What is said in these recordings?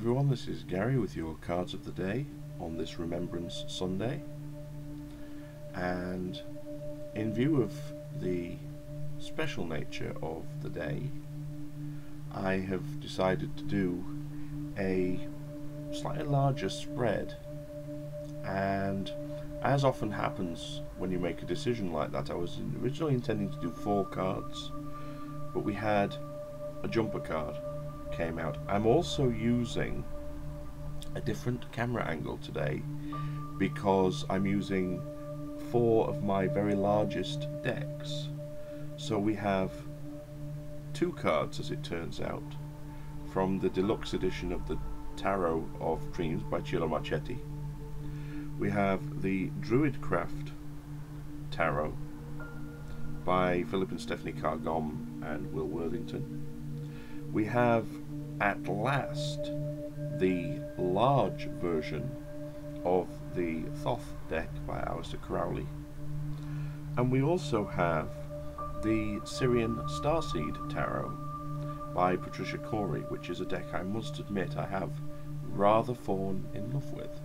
everyone, this is Gary with your cards of the day on this Remembrance Sunday, and in view of the special nature of the day, I have decided to do a slightly larger spread. And as often happens when you make a decision like that, I was originally intending to do 4 cards, but we had a jumper card came out. I'm also using a different camera angle today because I'm using 4 of my very largest decks. So we have 2 cards, as it turns out, from the deluxe edition of the Tarot of Dreams by Ciro Marchetti. We have the Druidcraft Tarot by Philip and Stephanie Cargom and Will Worthington. We have, at last, the large version of the Thoth deck by Aleister Crowley. And we also have the Syrian Starseed Tarot by Patricia Corey, which is a deck I must admit I have rather fallen in love with.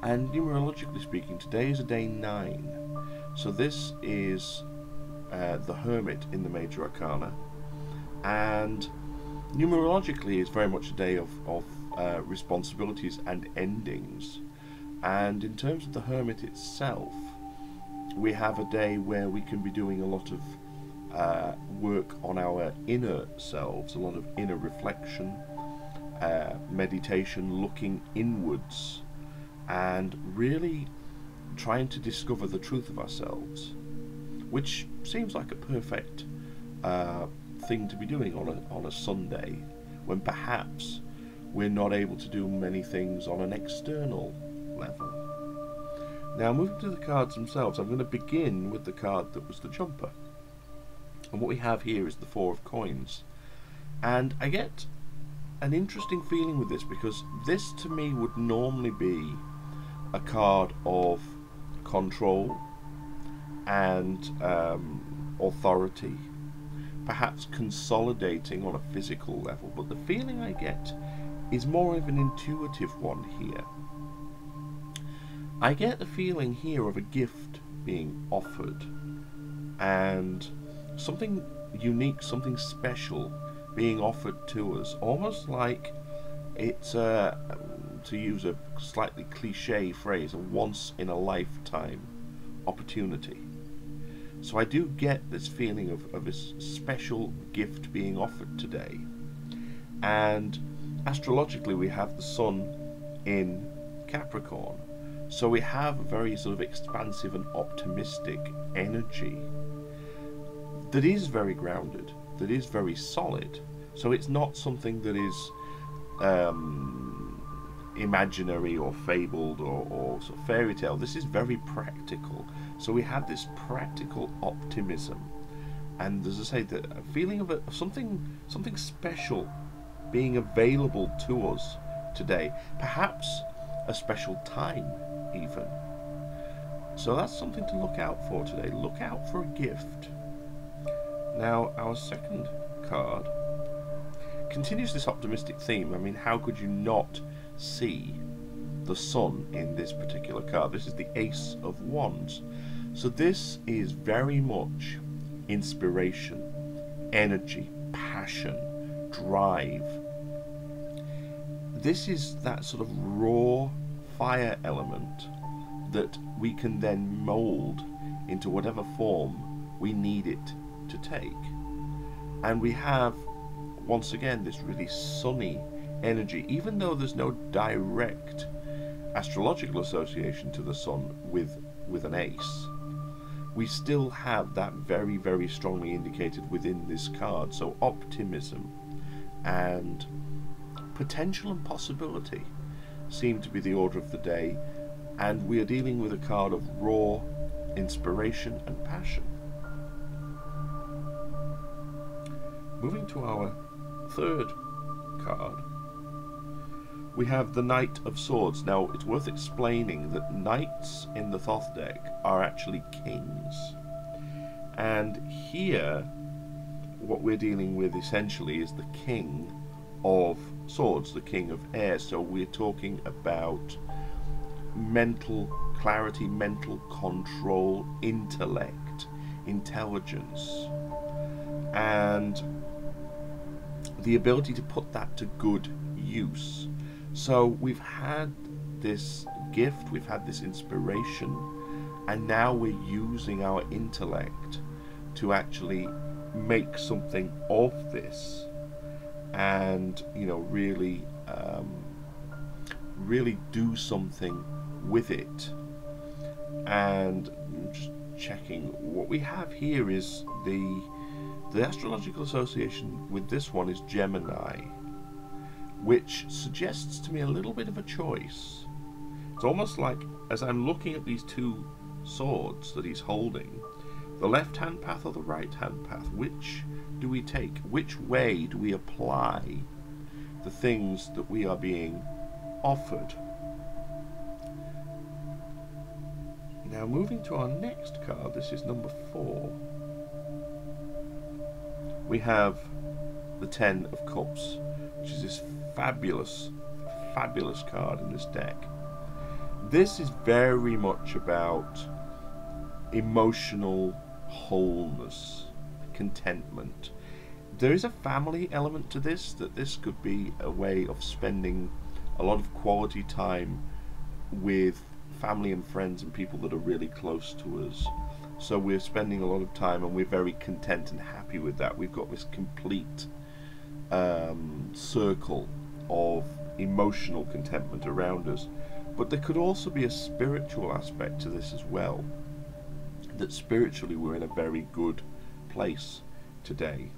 And numerologically speaking, today is a day 9. So this is the Hermit in the Major Arcana. And numerologically is very much a day of responsibilities and endings. And in terms of the Hermit itself, we have a day where we can be doing a lot of work on our inner selves, a lot of inner reflection, meditation, looking inwards, and really trying to discover the truth of ourselves, which seems like a perfect thing to be doing on a Sunday, when perhaps we're not able to do many things on an external level. Now, moving to the cards themselves, I'm going to begin with the card that was the jumper. And what we have here is the 4 of coins. And I get an interesting feeling with this, because this to me would normally be a card of control and authority, perhaps consolidating on a physical level, but the feeling I get is more of an intuitive one here. I get the feeling here of a gift being offered, and something unique, something special being offered to us, almost like it's to use a slightly cliche phrase, a once-in-a-lifetime opportunity. So I do get this feeling of a special gift being offered today. And astrologically we have the Sun in Capricorn, so we have a very sort of expansive and optimistic energy that is very grounded, that is very solid. So it's not something that is imaginary or fabled or sort of fairy tale. This is very practical. So we have this practical optimism, and as I say, a feeling of something special being available to us today, perhaps a special time even. So that's something to look out for today. Look out for a gift. Now, our second card continues this optimistic theme. I mean, how could you not see the Sun in this particular card? This is the Ace of Wands. So this is very much inspiration, energy, passion, drive. This is that sort of raw fire element that we can then mold into whatever form we need it to take. And we have, once again, this really sunny energy, even though there's no direct astrological association to the Sun with an ace. We still have that very, very strongly indicated within this card. So optimism and potential and possibility seem to be the order of the day, and we are dealing with a card of raw inspiration and passion. Moving to our third card, we have the Knight of Swords. Now, it's worth explaining that knights in the Thoth deck are actually kings. And here, what we're dealing with essentially is the king of swords, the King of Air. So we're talking about mental clarity, mental control, intellect, intelligence, and the ability to put that to good use. So we've had this gift, we've had this inspiration, and now we're using our intellect to actually make something of this, and really really do something with it. And just checking, what we have here is the astrological association with this one is Gemini, which suggests to me a little bit of a choice. It's almost like, as I'm looking at these two swords that he's holding, the left-hand path or the right-hand path, which do we take? Which way do we apply the things that we are being offered? Now, moving to our next card, this is number 4. We have the 10 of Cups, which is this fabulous, fabulous card in this deck. This is very much about emotional wholeness, contentment. There is a family element to this, that this could be a way of spending a lot of quality time with family and friends and people that are really close to us. So we're spending a lot of time and we're very content and happy with that. We've got this complete circle of emotional contentment around us. But there could also be a spiritual aspect to this as well, that spiritually we're in a very good place today.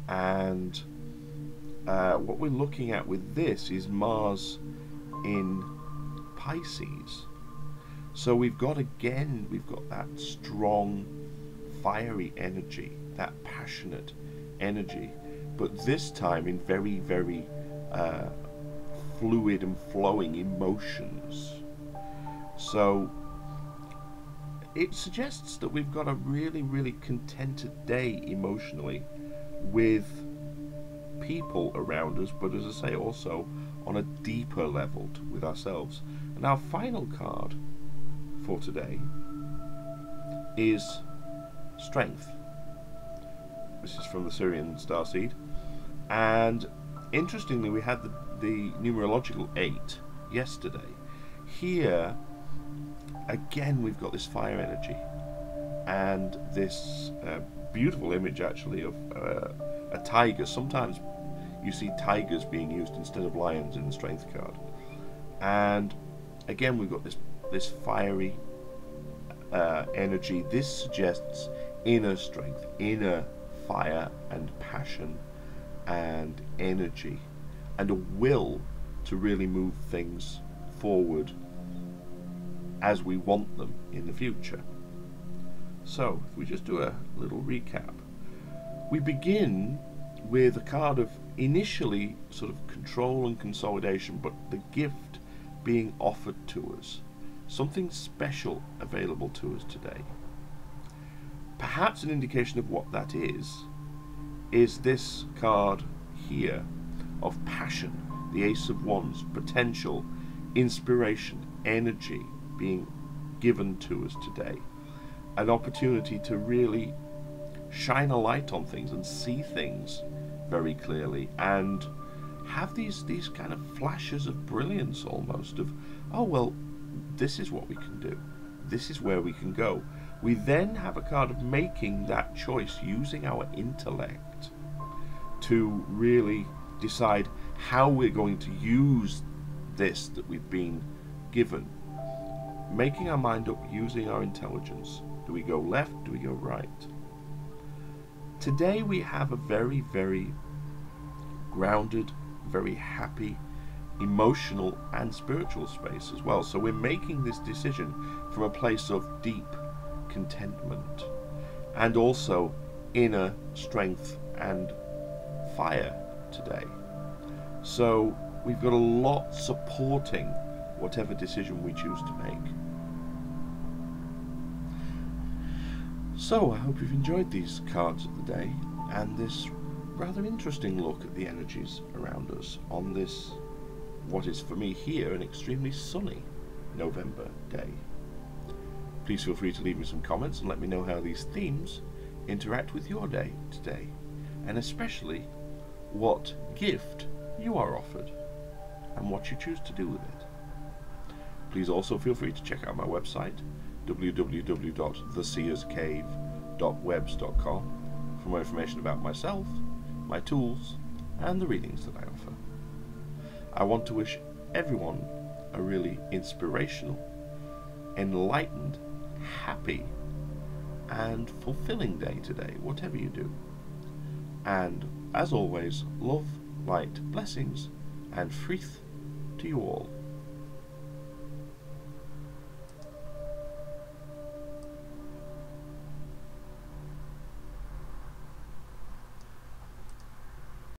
And what we're looking at with this is Mars in Pisces. So we've got that strong, fiery energy, that passionate energy, but this time in very, very fluid and flowing emotions. So it suggests that we've got a really, really contented day emotionally with people around us, but as I say, also on a deeper level with ourselves. And our final card for today is Strength. This is from the Syrian starseed, and interestingly we had the numerological 8 yesterday. Here again we've got this fire energy and this beautiful image actually of a tiger. Sometimes you see tigers being used instead of lions in the Strength card, and again we've got this fiery energy. This suggests inner strength, inner fire and passion and energy, and a will to really move things forward as we want them in the future. So if we just do a little recap, we begin with a card of initially sort of control and consolidation, but the gift being offered to us, something special available to us today. Perhaps an indication of what that is this card here of passion, the Ace of Wands, potential, inspiration, energy being given to us today. An opportunity to really shine a light on things and see things very clearly, and have these kind of flashes of brilliance almost, of, oh well, this is what we can do, this is where we can go. We then have a card of making that choice, using our intellect to really decide how we're going to use this that we've been given. Making our mind up, using our intelligence. Do we go left? Do we go right? Today we have a very, very grounded, very happy, emotional and spiritual space as well. So we're making this decision from a place of deep contentment and also inner strength and fire today. So we've got a lot supporting whatever decision we choose to make. So I hope you've enjoyed these cards of the day and this rather interesting look at the energies around us on this, what is for me here, an extremely sunny November day. Please feel free to leave me some comments and let me know how these themes interact with your day today, and especially what gift you are offered and what you choose to do with it. Please also feel free to check out my website, www.theseerscave.webs.com, for more information about myself, my tools, and the readings that I offer. I want to wish everyone a really inspirational, enlightened, happy, and fulfilling day today, whatever you do. And, as always, love, light, blessings, and frith to you all.